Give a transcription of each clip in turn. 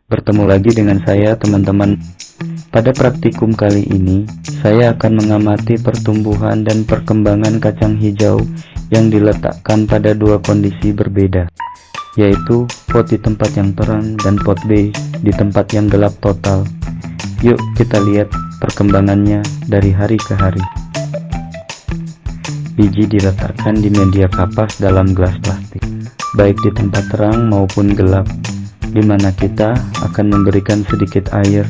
Bertemu lagi dengan saya, teman-teman. Pada praktikum kali ini, saya akan mengamati pertumbuhan dan perkembangan kacang hijau yang diletakkan pada dua kondisi berbeda, yaitu pot di tempat yang terang dan pot B di tempat yang gelap total. Yuk kita lihat perkembangannya dari hari ke hari. Biji diletakkan di media kapas dalam gelas plastik, baik di tempat terang maupun gelap, di mana kita akan memberikan sedikit air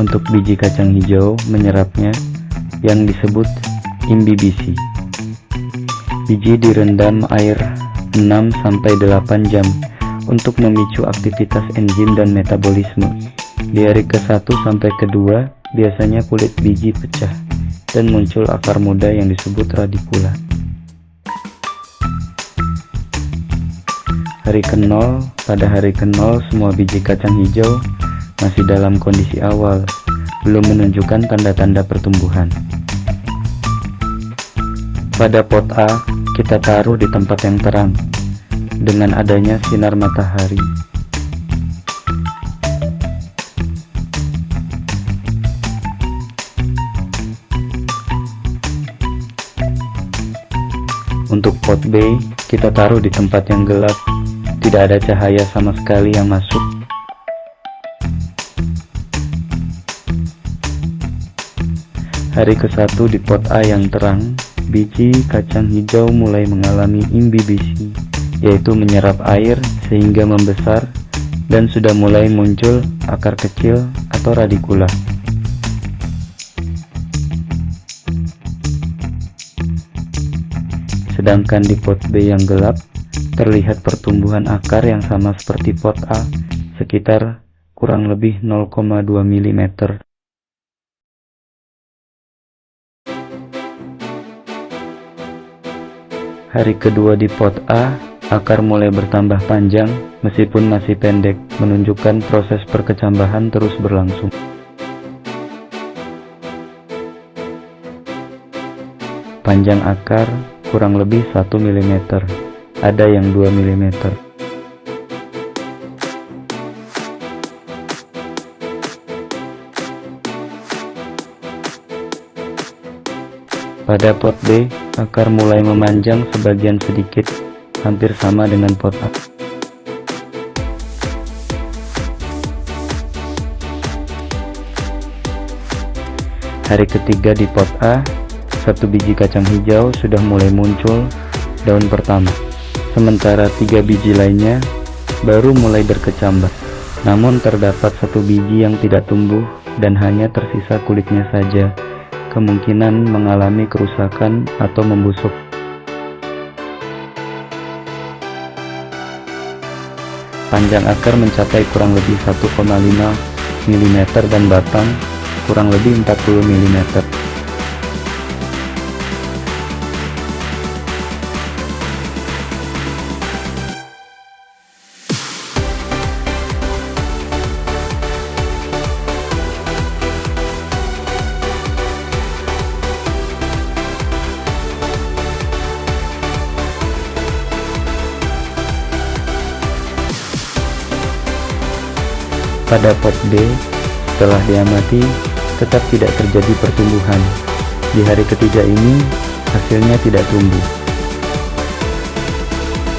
untuk biji kacang hijau menyerapnya, yang disebut imbibisi. Biji direndam air 6-8 jam untuk memicu aktivitas enzim dan metabolisme. Di hari ke-1 sampai ke-2 biasanya kulit biji pecah dan muncul akar muda yang disebut radikula. Pada hari ke-0 semua biji kacang hijau masih dalam kondisi awal, belum menunjukkan tanda-tanda pertumbuhan. Pada pot A, kita taruh di tempat yang terang dengan adanya sinar matahari. Untuk pot B, kita taruh di tempat yang gelap, tidak ada cahaya sama sekali yang masuk. Hari ke-1 di pot A yang terang, biji kacang hijau mulai mengalami imbibisi, yaitu menyerap air sehingga membesar dan sudah mulai muncul akar kecil atau radikula. Sedangkan di pot B yang gelap, terlihat pertumbuhan akar yang sama seperti pot A, sekitar kurang lebih 0,2 mm. Hari kedua di pot A, akar mulai bertambah panjang meskipun masih pendek, menunjukkan proses perkecambahan terus berlangsung. Panjang akar kurang lebih 1 mm, ada yang 2 mm. Pada pot B, akar mulai memanjang sebagian sedikit, hampir sama dengan pot A. Hari ketiga di pot A, satu biji kacang hijau sudah mulai muncul daun pertama, sementara 3 biji lainnya baru mulai berkecambah. Namun terdapat satu biji yang tidak tumbuh dan hanya tersisa kulitnya saja, kemungkinan mengalami kerusakan atau membusuk. Panjang akar mencapai kurang lebih 1,5 mm dan batang kurang lebih 40 mm. Pada pot B, setelah diamati, tetap tidak terjadi pertumbuhan. Di hari ketiga ini, hasilnya tidak tumbuh.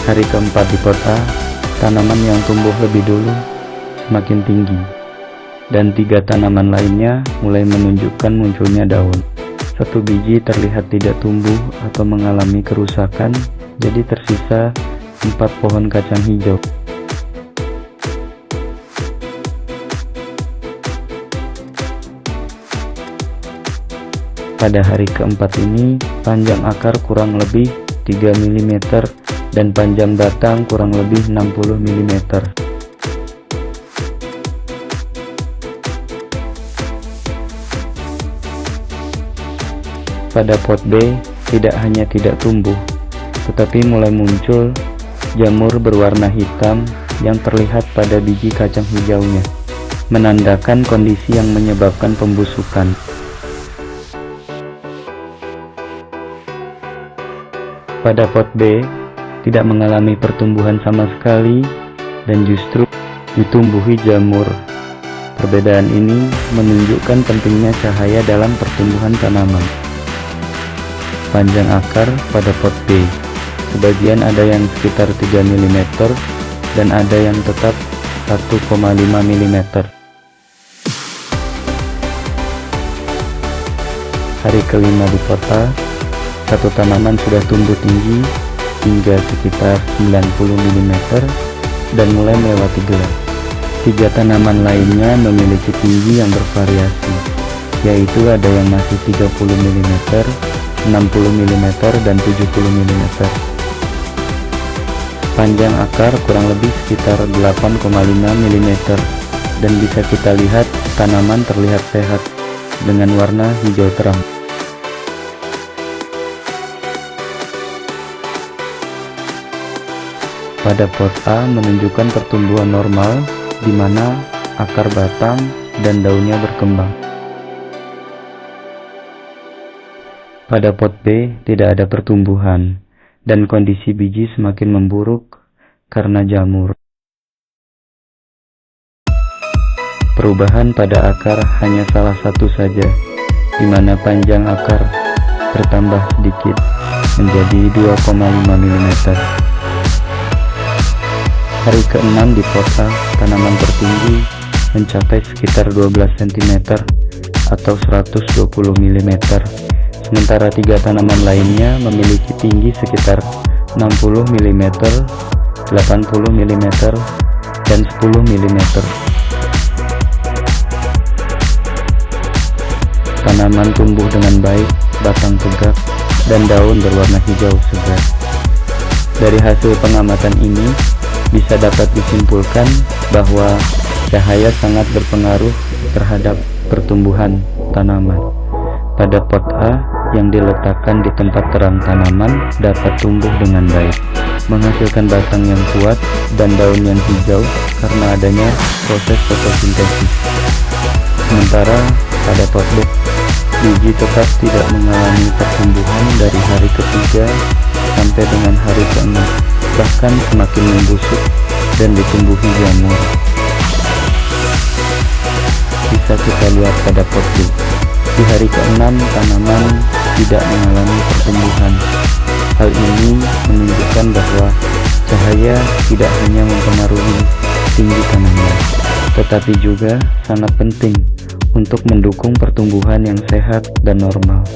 Hari keempat di pot A, tanaman yang tumbuh lebih dulu semakin tinggi, dan 3 tanaman lainnya mulai menunjukkan munculnya daun. Satu biji terlihat tidak tumbuh atau mengalami kerusakan, jadi tersisa 4 pohon kacang hijau. Pada hari keempat ini, panjang akar kurang lebih 3 mm dan panjang batang kurang lebih 60 mm. Pada pot B, tidak hanya tidak tumbuh, tetapi mulai muncul jamur berwarna hitam yang terlihat pada biji kacang hijaunya, menandakan kondisi yang menyebabkan pembusukan. Pada pot B, tidak mengalami pertumbuhan sama sekali dan justru ditumbuhi jamur Perbedaan ini menunjukkan pentingnya cahaya dalam pertumbuhan tanaman. Panjang akar pada pot B, sebagian ada yang sekitar 3 mm dan ada yang tetap 1,5 mm. Hari kelima di pot A, satu tanaman sudah tumbuh tinggi hingga sekitar 90 mm dan mulai melewati gelas. 3 tanaman lainnya memiliki tinggi yang bervariasi, yaitu ada yang masih 30 mm, 60 mm, dan 70 mm. Panjang akar kurang lebih sekitar 8,5 mm dan bisa kita lihat tanaman terlihat sehat dengan warna hijau terang. Pada pot A menunjukkan pertumbuhan normal di mana akar, batang, dan daunnya berkembang. Pada pot B tidak ada pertumbuhan dan kondisi biji semakin memburuk karena jamur. Perubahan pada akar hanya salah satu saja, di mana panjang akar bertambah sedikit menjadi 2,5 mm. Hari ke-6 di pot A, tanaman tertinggi mencapai sekitar 12 cm atau 120 mm, sementara 3 tanaman lainnya memiliki tinggi sekitar 60 mm, 80 mm, dan 10 mm. Tanaman tumbuh dengan baik, batang tegak, dan daun berwarna hijau segar. Dari hasil pengamatan ini, bisa dapat disimpulkan bahwa cahaya sangat berpengaruh terhadap pertumbuhan tanaman. Pada pot A yang diletakkan di tempat terang, tanaman dapat tumbuh dengan baik, menghasilkan batang yang kuat dan daun yang hijau karena adanya proses fotosintesis. Sementara pada pot B, biji tetap tidak mengalami pertumbuhan dari hari ketiga sampai dengan hari ke-6, bahkan semakin membusuk dan ditumbuhi jamur. Bisa kita lihat pada pot B, di hari ke-6 tanaman tidak mengalami pertumbuhan. Hal ini menunjukkan bahwa cahaya tidak hanya mempengaruhi tinggi tanaman, tetapi juga sangat penting untuk mendukung pertumbuhan yang sehat dan normal.